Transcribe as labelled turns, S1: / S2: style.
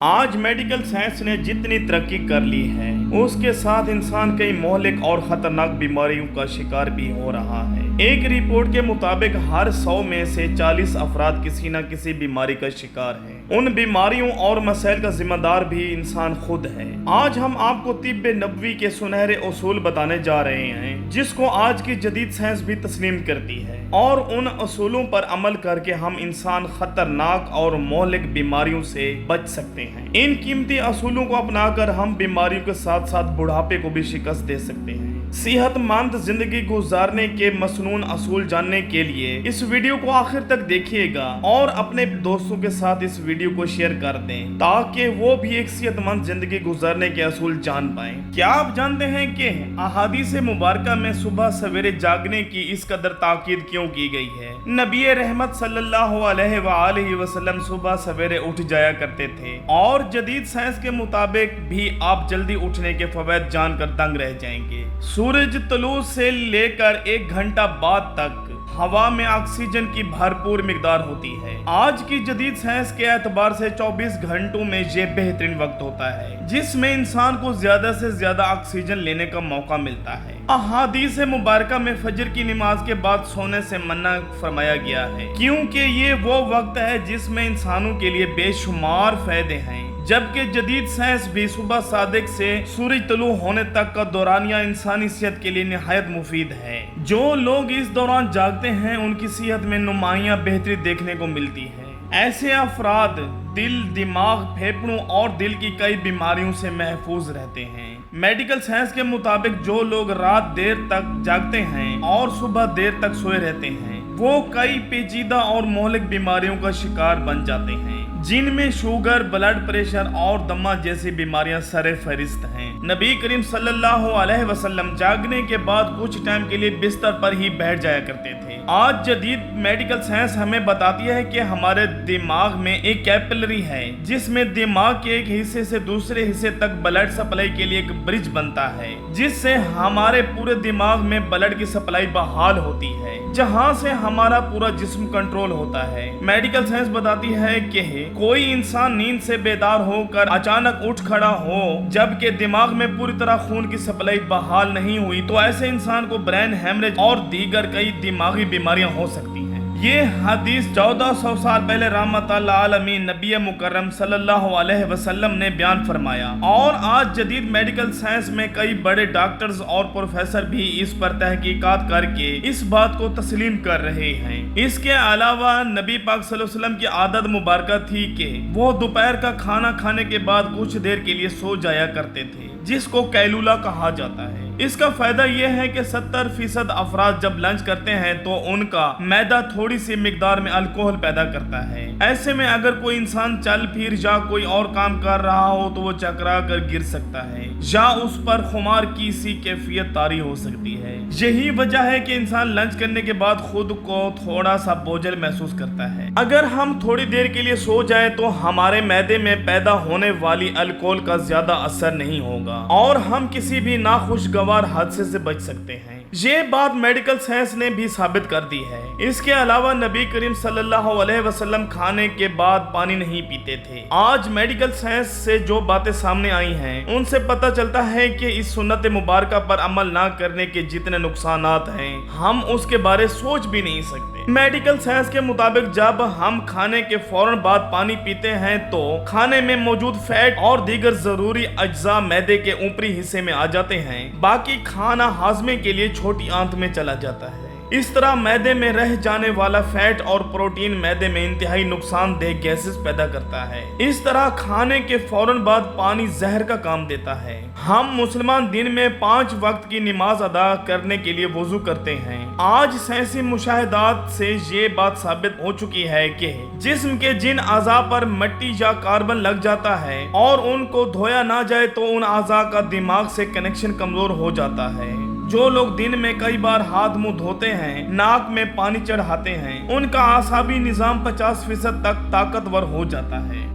S1: آج medical science نے جتنی ترقی کر لی ہے اس کے ساتھ انسان کئی مہلک اور خطرناک بیماریوں کا شکار بھی ہو رہا ہے۔ ایک رپورٹ کے مطابق ہر 100 میں سے 40 افراد کسی نہ کسی بیماری کا شکار ہیں۔ ان بیماریوں اور مسائل کا ذمہ دار بھی انسان خود ہے۔ آج ہم آپ کو طب نبوی کے سنہرے اصول بتانے جا رہے ہیں جس کو آج کی جدید سائنس بھی تسلیم کرتی ہے، اور ان اصولوں پر عمل کر کے ہم انسان خطرناک اور مہلک بیماریوں سے بچ سکتے ہیں۔ ان قیمتی اصولوں کو اپنا کر ہم بیماریوں کے ساتھ ساتھ بڑھاپے کو بھی شکست دے سکتے ہیں۔ صحت مند زندگی گزارنے کے مسنون اصول جاننے کے لیے اس ویڈیو کو آخر تک دیکھیے گا اور اپنے دوستوں کے ساتھ اس ویڈیو کو شیئر کر دیں تاکہ وہ بھی ایک صحت مند زندگی گزارنے کے اصول جان پائیں۔ کیا آپ جانتے ہیں کہ احادیث مبارکہ میں صبح سویرے جاگنے کی اس قدر تاکید کیوں کی گئی ہے؟ نبی رحمت صلی اللہ علیہ وآلہ وسلم صبح سویرے اٹھ جایا کرتے تھے، اور جدید سائنس کے مطابق بھی آپ جلدی اٹھنے کے فوائد جان کر دنگ رہ جائیں گے۔ سورج طلوع سے لے کر 1 گھنٹہ بعد تک ہوا میں آکسیجن کی بھرپور مقدار ہوتی ہے۔ آج کی جدید سائنس کے اعتبار سے 24 گھنٹوں میں یہ بہترین وقت ہوتا ہے جس میں انسان کو زیادہ سے زیادہ آکسیجن لینے کا موقع ملتا ہے۔ احادیث مبارکہ میں فجر کی نماز کے بعد سونے سے منع فرمایا گیا ہے، کیونکہ یہ وہ وقت ہے جس میں انسانوں کے لیے بے شمار فائدے ہیں، جبکہ جدید سائنس بھی صبح صادق سے سورج طلوع ہونے تک کا دورانیہ انسانی صحت کے لیے نہایت مفید ہے۔ جو لوگ اس دوران جاگتے ہیں ان کی صحت میں نمایاں بہتری دیکھنے کو ملتی ہے۔ ایسے افراد دل، دماغ، پھیپھڑوں اور دل کی کئی بیماریوں سے محفوظ رہتے ہیں۔ میڈیکل سائنس کے مطابق جو لوگ رات دیر تک جاگتے ہیں اور صبح دیر تک سوئے رہتے ہیں وہ کئی پیچیدہ اور مہلک بیماریوں کا شکار بن جاتے ہیں، جن میں شوگر، بلڈ پریشر اور دمہ جیسی بیماریاں سر فہرست ہیں۔ نبی کریم صلی اللہ علیہ وسلم جاگنے کے بعد کچھ ٹائم کے لیے بستر پر ہی بیٹھ جایا کرتے تھے۔ آج جدید میڈیکل سائنس ہمیں بتاتی ہے کہ ہمارے دماغ میں ایک کیپلری ہے جس میں دماغ کے ایک حصے سے دوسرے حصے تک بلڈ سپلائی کے لیے ایک برج بنتا ہے، جس سے ہمارے پورے دماغ میں بلڈ کی سپلائی بحال ہوتی ہے، جہاں سے ہمارا پورا جسم کنٹرول ہوتا ہے۔ میڈیکل سائنس بتاتی ہے کہ کوئی انسان نیند سے بیدار ہو کر اچانک اٹھ کھڑا ہو جبکہ دماغ میں پوری طرح خون کی سپلائی بحال نہیں ہوئی تو ایسے انسان کو برین ہیمریج اور دیگر کئی دماغی بیماریاں ہو سکتی ہیں۔ یہ حدیث 1400 سال پہلے رحمت العالمین نبی مکرم صلی اللہ علیہ وسلم نے بیان فرمایا، اور آج جدید میڈیکل سائنس میں کئی بڑے ڈاکٹرز اور پروفیسر بھی اس پر تحقیقات کر کے اس بات کو تسلیم کر رہے ہیں۔ اس کے علاوہ نبی پاک صلی اللہ علیہ وسلم کی عادت مبارکہ تھی کہ وہ دوپہر کا کھانا کھانے کے بعد کچھ دیر کے لیے سو جایا کرتے تھے، جس کو کیلولا کہا جاتا ہے۔ اس کا فائدہ یہ ہے کہ 70% افراد جب لنچ کرتے ہیں تو ان کا معدہ تھوڑی سی مقدار میں الکوہل پیدا کرتا ہے۔ ایسے میں اگر کوئی انسان چل پھر یا کوئی اور کام کر رہا ہو تو وہ چکرا کر گر سکتا ہے یا اس پر خمار کی سی کیفیت طاری ہو سکتی ہے۔ یہی وجہ ہے کہ انسان لنچ کرنے کے بعد خود کو تھوڑا سا بوجھل محسوس کرتا ہے۔ اگر ہم تھوڑی دیر کے لیے سو جائیں تو ہمارے معدے میں پیدا ہونے والی الکوہل کا زیادہ اثر نہیں ہوگا اور ہم کسی بھی ناخوشگوار حادثے سے بچ سکتے ہیں۔ یہ بات میڈیکل سائنس نے بھی ثابت کر دی ہے۔ اس کے علاوہ نبی کریم صلی اللہ علیہ وسلم کھانے کے بعد پانی نہیں پیتے تھے۔ آج میڈیکل سائنس سے جو باتیں سامنے آئی ہیں ان سے پتہ چلتا ہے کہ اس سنت مبارکہ پر عمل نہ کرنے کے جتنے نقصانات ہیں ہم اس کے بارے سوچ بھی نہیں سکتے۔ میڈیکل سائنس کے مطابق جب ہم کھانے کے فوراً بعد پانی پیتے ہیں تو کھانے میں موجود فیٹ اور دیگر ضروری اجزاء معدے کے اوپری حصے میں آ جاتے ہیں، باقی کھانا ہاضمے کے لیے چھوٹی آنت میں چلا جاتا ہے۔ اس طرح معدے میں رہ جانے والا فیٹ اور پروٹین معدے میں انتہائی نقصان دہ گیسز پیدا کرتا ہے۔ اس طرح کھانے کے فوراً بعد پانی زہر کا کام دیتا ہے۔ ہم مسلمان دن میں 5 وقت کی نماز ادا کرنے کے لیے وضو کرتے ہیں۔ آج سائنسی مشاہدات سے یہ بات ثابت ہو چکی ہے کہ جسم کے جن اعضاء پر مٹی یا کاربن لگ جاتا ہے اور ان کو دھویا نہ جائے تو ان اعضاء کا دماغ سے کنیکشن کمزور ہو جاتا ہے۔ جو لوگ دن میں کئی بار ہاتھ منہ دھوتے ہیں، ناک میں پانی چڑھاتے ہیں، ان کا اعصابی نظام 50% تک طاقتور ہو جاتا ہے۔